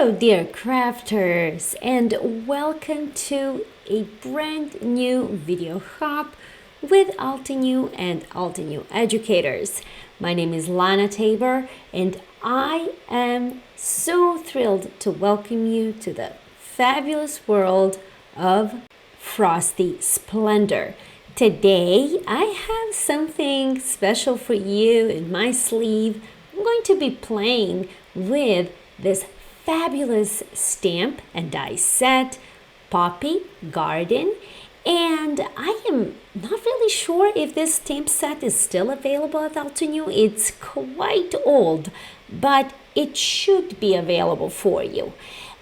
Hello, dear crafters, and welcome to a brand new video hub with Altenew and Altenew Educators. My name is Lana Tabor, and I am so thrilled to welcome you to the fabulous world of Frosty Splendor. Today, I have something special for you in my sleeve. I'm going to be playing with this fabulous stamp and die set, Poppy Garden, and I am not really sure if this stamp set is still available at Altenew. It's quite old, but it should be available for you.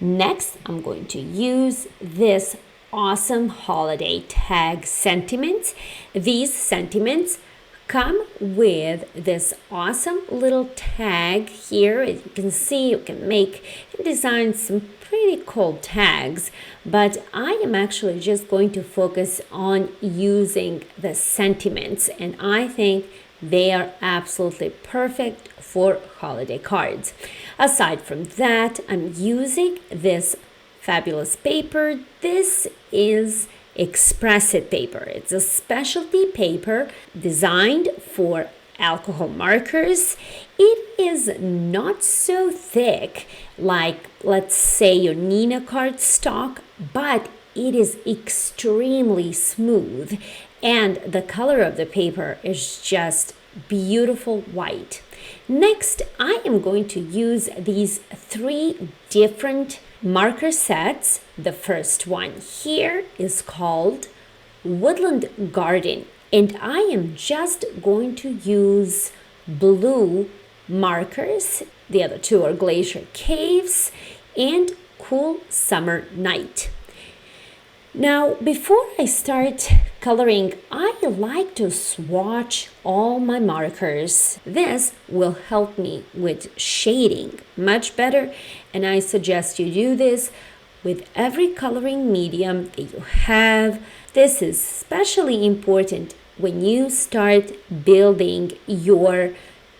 Next, I'm going to use this awesome holiday tag sentiments. These sentiments come with this awesome little tag here. As you can see, you can make and design some pretty cool tags, but I am actually just going to focus on using the sentiments, and I think they are absolutely perfect for holiday cards. Aside from that, I'm using this fabulous paper. This is Express-It paper. It's a specialty paper designed for alcohol markers. It is not so thick like, let's say, your Nina cardstock, but it is extremely smooth, and the color of the paper is just beautiful white. Next, I am going to use these three different marker sets. The first one here is called Woodland Garden, and I am just going to use blue markers. The other two are Glacier Caves and Cool Summer Night. Now, before I start coloring, I like to swatch all my markers. This will help me with shading much better, and I suggest you do this with every coloring medium that you have. This is especially important when you start building your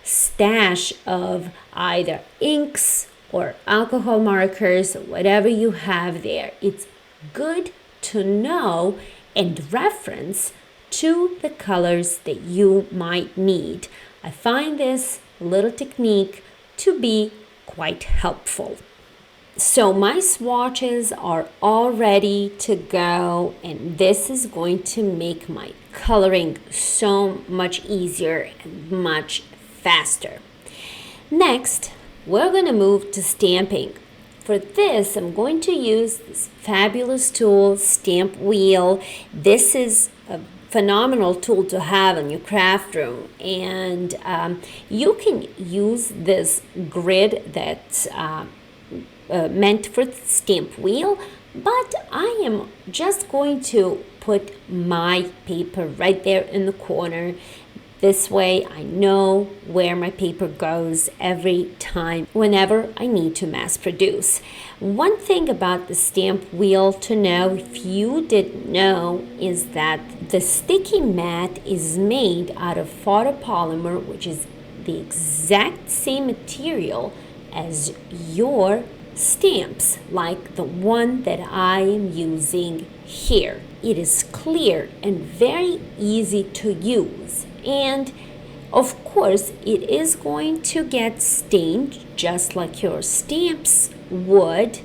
stash of either inks or alcohol markers, or whatever you have there. It's good to know and reference to the colors that you might need. I find this little technique to be quite helpful. So my swatches are all ready to go, and this is going to make my coloring so much easier and much faster. Next, we're going to move to stamping. For this, I'm going to use this fabulous tool, Stamp Wheel. This is a phenomenal tool to have in your craft room, and you can use this grid that's meant for the stamp wheel, but I am just going to put my paper right there in the corner. This way I know where my paper goes every time whenever I need to mass produce. One thing about the stamp wheel to know, if you didn't know, is that the sticky mat is made out of photopolymer, which is the exact same material as your stamps, like the one that I am using here. It is clear and very easy to use, and of course it is going to get stained just like your stamps would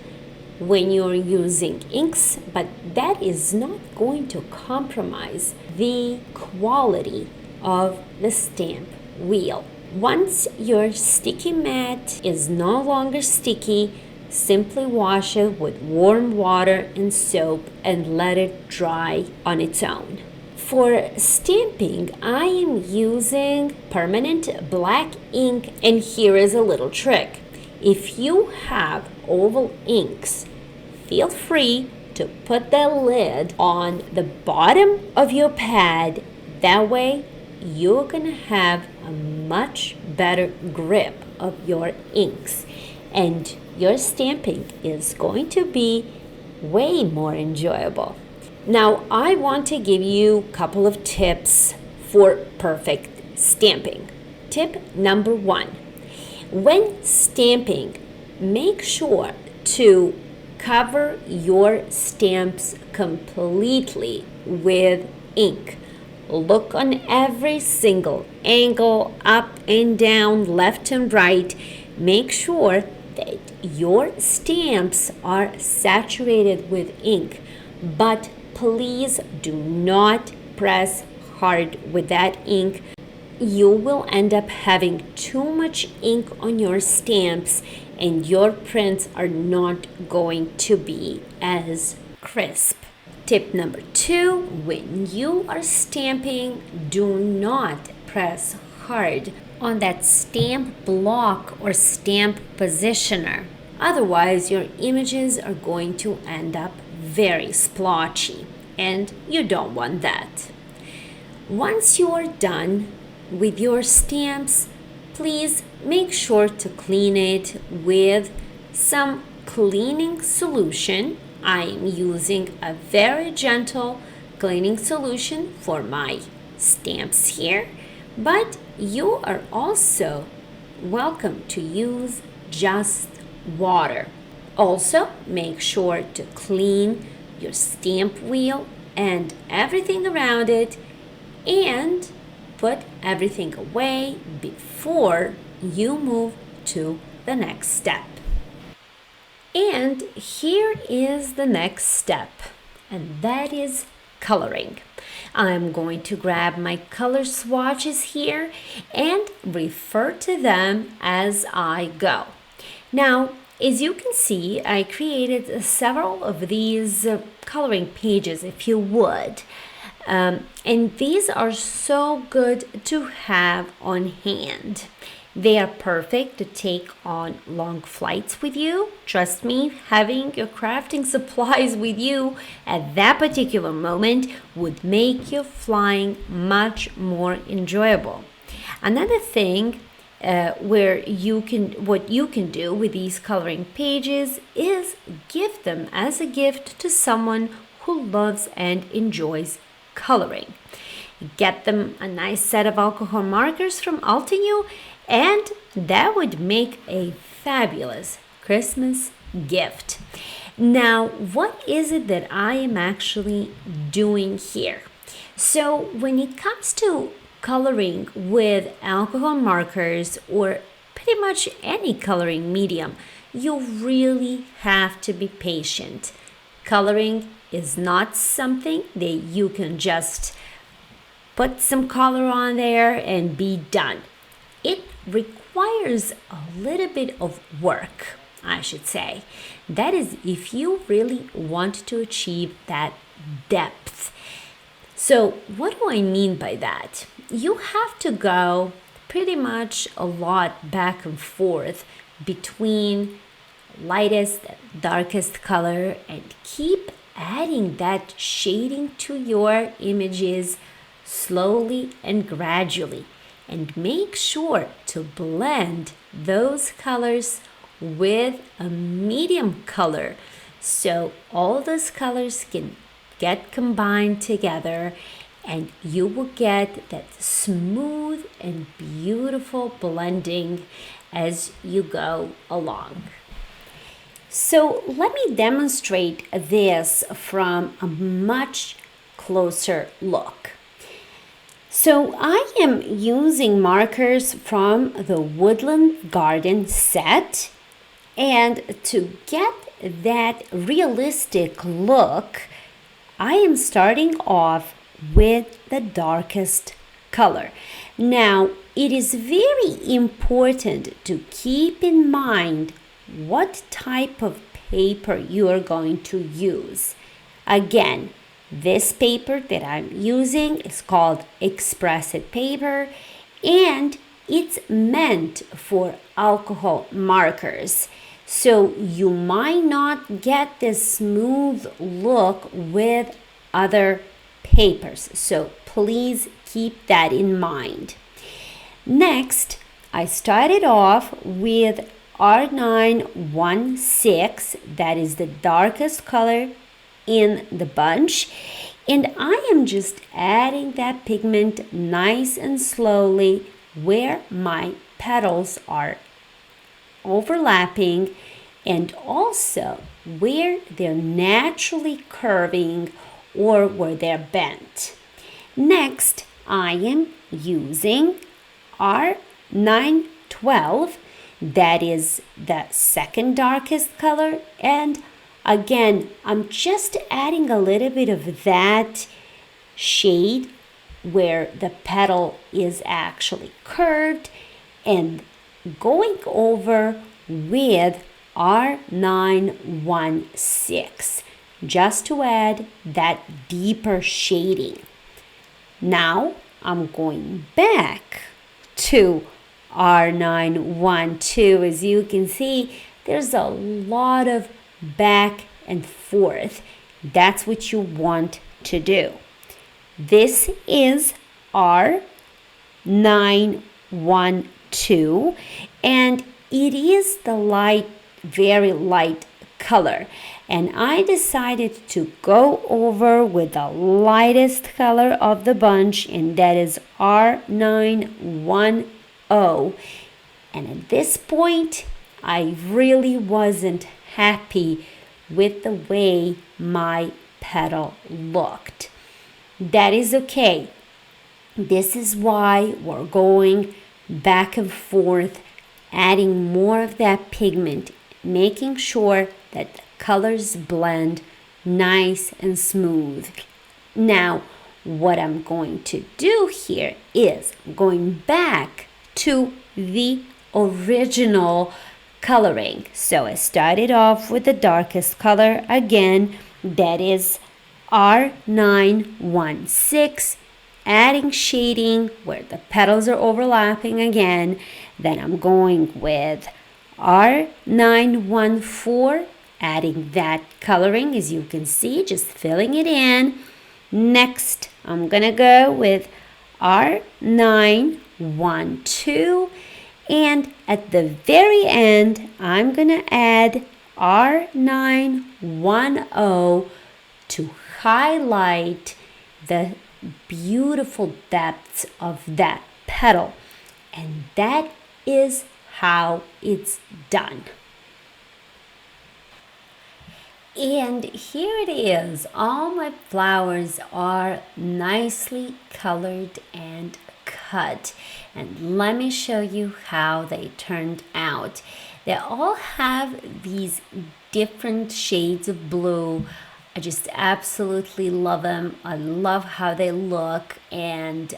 when you're using inks, but that is not going to compromise the quality of the stamp wheel. Once your sticky mat is no longer sticky, simply wash it with warm water and soap and let it dry on its own. For stamping, I am using permanent black ink, and here is a little trick. If you have oval inks, feel free to put the lid on the bottom of your pad. That way, you're gonna have a much better grip of your inks, and your stamping is going to be way more enjoyable. Now, I want to give you a couple of tips for perfect stamping. Tip number one: when stamping, make sure to cover your stamps completely with ink. Look on every single angle, up and down, left and right. Make sure that your stamps are saturated with ink, but please do not press hard with that ink. You will end up having too much ink on your stamps and your prints are not going to be as crisp. Tip number 2, when you are stamping, do not press hard on that stamp block or stamp positioner. Otherwise, your images are going to end up very splotchy, and you don't want that. Once you are done with your stamps, please make sure to clean it with some cleaning solution. I am using a very gentle cleaning solution for my stamps here, but you are also welcome to use just water. Also, make sure to clean your stamp wheel and everything around it, and put everything away before you move to the next step. And here is the next step, and that is coloring. I'm going to grab my color swatches here and refer to them as I go. Now, as you can see, I created several of these coloring pages, if you would. And these are so good to have on hand. They are perfect to take on long flights with you. Trust me, having your crafting supplies with you at that particular moment would make your flying much more enjoyable. Another thing what you can do with these coloring pages is give them as a gift to someone who loves and enjoys coloring. Get them a nice set of alcohol markers from Altenew, and that would make a fabulous Christmas gift. Now, what is it that I am actually doing here? So when it comes to coloring with alcohol markers or pretty much any coloring medium, you really have to be patient. Coloring is not something that you can just put some color on there and be done. It requires a little bit of work, I should say. That is, if you really want to achieve that depth. So what do I mean by that? You have to go pretty much a lot back and forth between lightest, darkest color, and keep adding that shading to your images slowly and gradually, and make sure to blend those colors with a medium color so all those colors can get combined together and you will get that smooth and beautiful blending as you go along. So let me demonstrate this from a much closer look. So I am using markers from the Woodland Garden set, and to get that realistic look, I am starting off with the darkest color. Now, it is very important to keep in mind what type of paper you are going to use. Again, this paper that I'm using is called expressive paper, and it's meant for alcohol markers. So you might not get this smooth look with other papers. So please keep that in mind. Next, I started off with R916, that is the darkest color in the bunch, and I am just adding that pigment nice and slowly where my petals are overlapping, and also where they're naturally curving or where they're bent. Next, I am using R912, that is the second darkest color, and again, I'm just adding a little bit of that shade where the petal is actually curved and going over with R916 just to add that deeper shading. Now I'm going back to R912. As you can see, there's a lot of back and forth. That's what you want to do. This is R912, and it is the light, very light color. And I decided to go over with the lightest color of the bunch, and that is R910. And at this point, I really wasn't happy with the way my petal looked. That is okay. This is why we're going back and forth, adding more of that pigment, making sure that the colors blend nice and smooth. Now, what I'm going to do here is going back to the original coloring. So I started off with the darkest color again, that is R916, adding shading where the petals are overlapping again. Then I'm going with R914, adding that coloring, as you can see, just filling it in. Next, I'm gonna go with R912, and at the very end, I'm gonna add R910 to highlight the beautiful depths of that petal. And that is how it's done. And here it is. All my flowers are nicely colored and cut. And let me show you how they turned out. They all have these different shades of blue. I just absolutely love them. I love how they look. And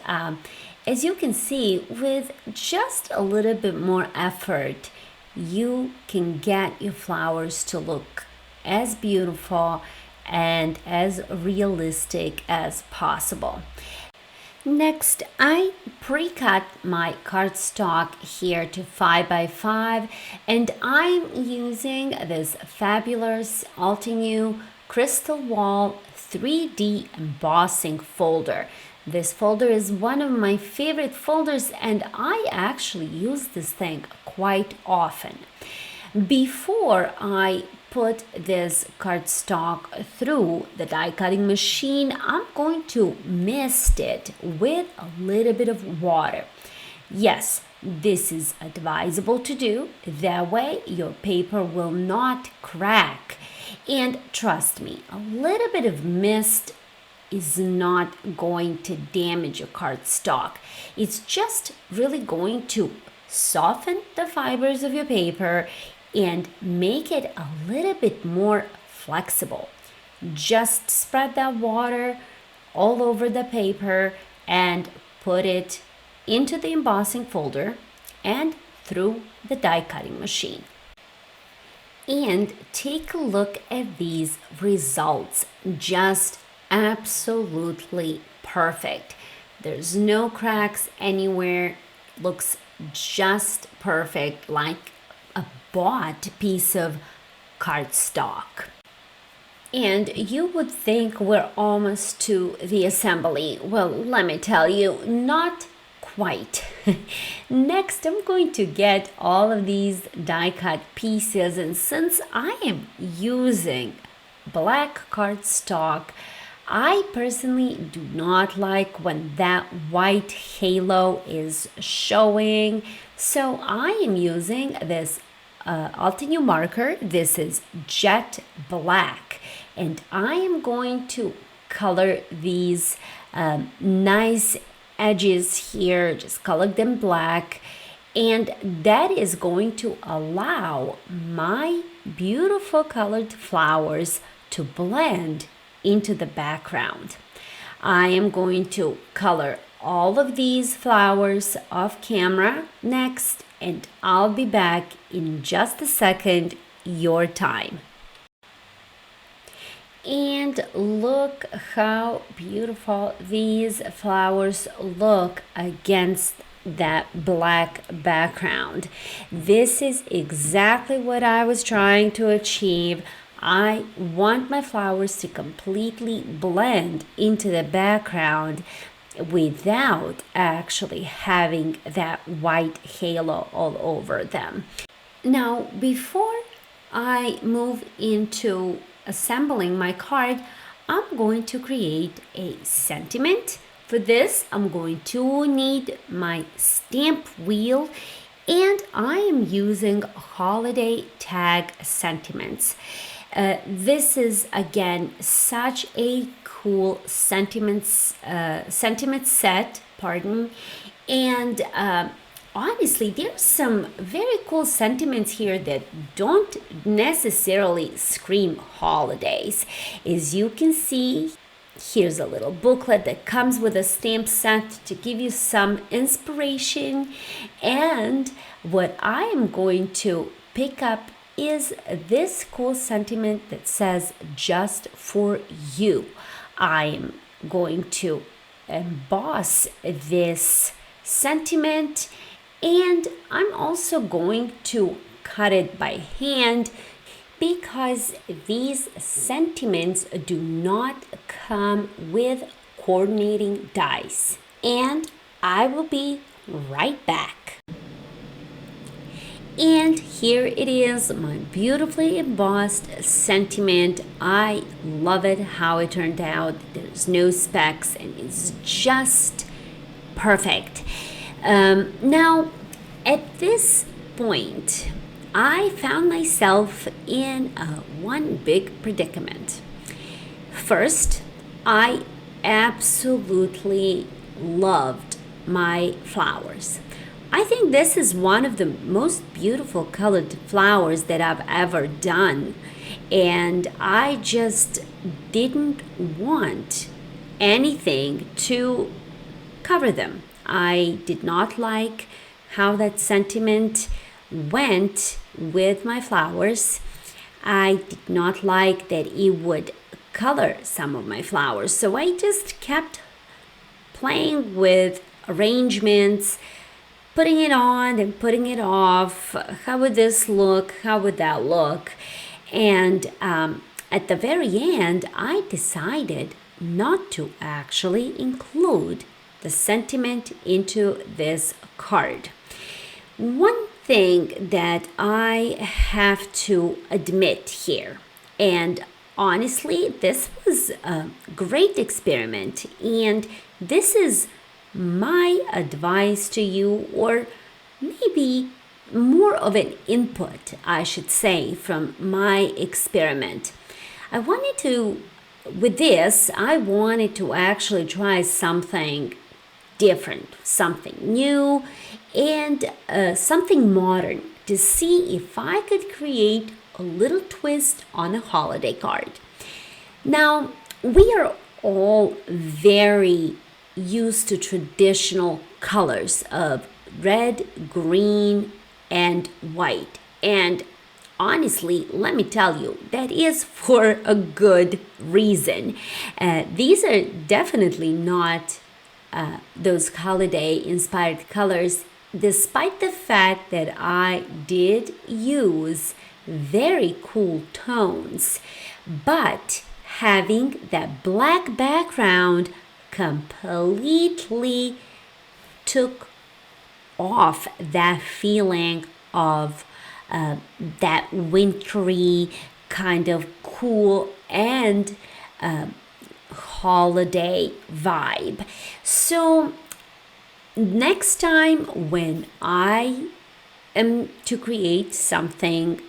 as you can see, with just a little bit more effort, you can get your flowers to look as beautiful and as realistic as possible. Next, I pre-cut my cardstock here to 5x5, and I'm using this fabulous Altenew Crystal Wall 3D embossing folder. This folder is one of my favorite folders, and I actually use this thing quite often. Before I put this cardstock through the die cutting machine, I'm going to mist it with a little bit of water. Yes, this is advisable to do. That way your paper will not crack. And trust me, a little bit of mist is not going to damage your cardstock. It's just really going to soften the fibers of your paper and make it a little bit more flexible. Just spread that water all over the paper and put it into the embossing folder and through the die cutting machine. And take a look at these results. Just absolutely perfect. There's no cracks anywhere. Looks just perfect, like a bought piece of cardstock. And you would think we're almost to the assembly. Well, let me tell you, not quite. Next, I'm going to get all of these die cut pieces, and since I am using black cardstock, I personally do not like when that white halo is showing, so I am using this Altenew marker. This is jet black, and I am going to color these nice edges here, just color them black, and that is going to allow my beautiful colored flowers to blend into the background. I am going to color all of these flowers off camera next, and I'll be back in just a second, your time. And look how beautiful these flowers look against that black background. This is exactly what I was trying to achieve. I want my flowers to completely blend into the background without actually having that white halo all over them. Now, before I move into assembling my card, I'm going to create a sentiment. For this, I'm going to need my stamp wheel, and I am using holiday tag sentiments. This is again such a cool sentiment set, and honestly, there's some very cool sentiments here that don't necessarily scream holidays. As you can see, here's a little booklet that comes with a stamp set to give you some inspiration, and what I am going to pick up is this cool sentiment that says just for you. I am going to emboss this sentiment, and I'm also going to cut it by hand because these sentiments do not come with coordinating dies. And I will be right back. And here it is, my beautifully embossed sentiment. I love it how it turned out. There's no specks and it's just perfect. Now, at this point, I found myself in one big predicament. First, I absolutely loved my flowers. I think this is one of the most beautiful colored flowers that I've ever done, and I just didn't want anything to cover them. I did not like how that sentiment went with my flowers. I did not like that it would color some of my flowers, so I just kept playing with arrangements, putting it on and putting it off. How would this look? How would that look? And at the very end, I decided not to actually include the sentiment into this card. One thing that I have to admit here, and honestly, this was a great experiment, and this is my advice to you, or maybe more of an input, I should say, from my experiment. I wanted to actually try something different, something new, and something modern to see if I could create a little twist on a holiday card. Now, we are all very used to traditional colors of red, green, and white. And honestly, let me tell you, that is for a good reason. These are definitely not those holiday-inspired colors, despite the fact that I did use very cool tones. But having that black background completely took off that feeling of that wintry kind of cool and holiday vibe. So next time when I to create something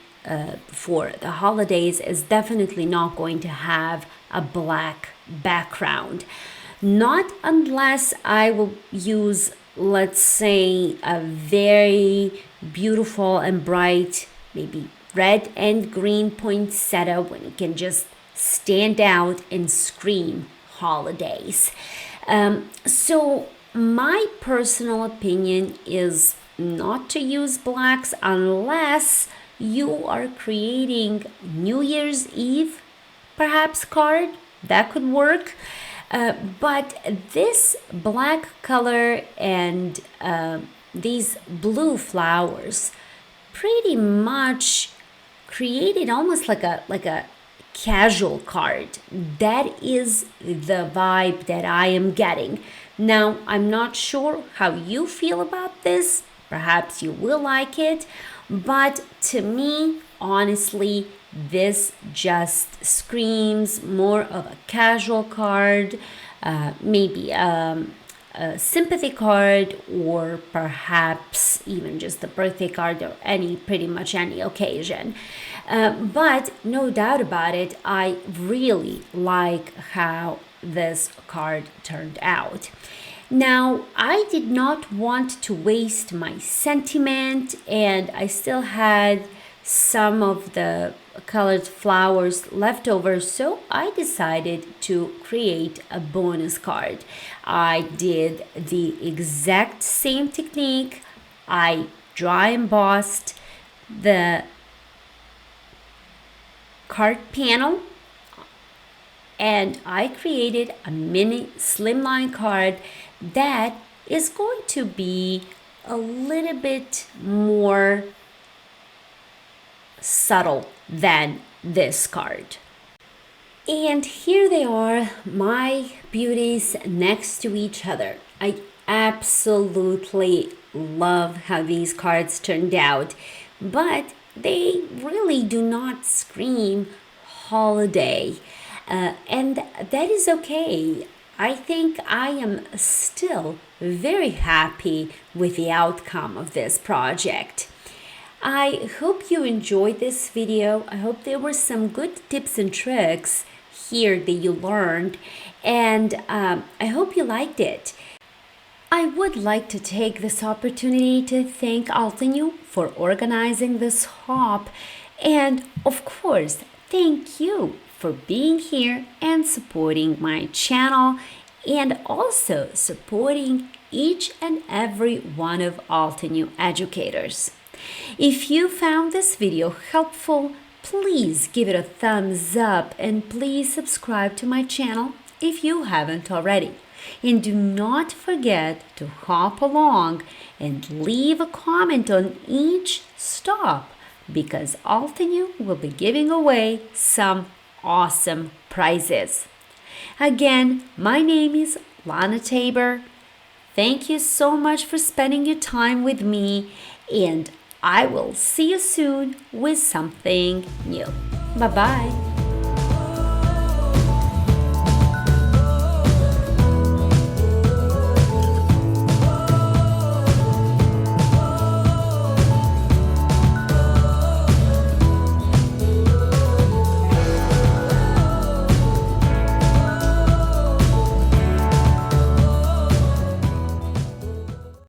for the holidays is definitely not going to have a black background. Not unless I will use, let's say, a very beautiful and bright, maybe red and green poinsettia, when it can just stand out and scream holidays. So my personal opinion is not to use blacks unless you are creating New Year's Eve, perhaps, card. That could work. But this black color and these blue flowers pretty much created almost like a casual card. That is the vibe that I am getting. Now, I'm not sure how you feel about this. Perhaps you will like it, but to me, honestly, this just screams more of a casual card, maybe a sympathy card, or perhaps even just a birthday card, or pretty much any occasion. But no doubt about it, I really like how this card turned out. Now, I did not want to waste my sentiment, and I still had some of the colored flowers left over, so I decided to create a bonus card. I did the exact same technique. I dry embossed the card panel, and I created a mini slimline card that is going to be a little bit more subtle than this card. And here they are, my beauties, next to each other. I absolutely love how these cards turned out, but they really do not scream holiday. And that is okay. I think I am still very happy with the outcome of this project. I hope you enjoyed this video. I hope there were some good tips and tricks here that you learned, and I hope you liked it. I would like to take this opportunity to thank Altenew for organizing this hop, and of course, thank you for being here and supporting my channel, and also supporting each and every one of Altenew educators. If you found this video helpful, please give it a thumbs up, and please subscribe to my channel if you haven't already. And do not forget to hop along and leave a comment on each stop, because Altenew will be giving away some awesome prizes. Again, my name is Lana Tabor. Thank you so much for spending your time with me, and I will see you soon with something new. Bye-bye.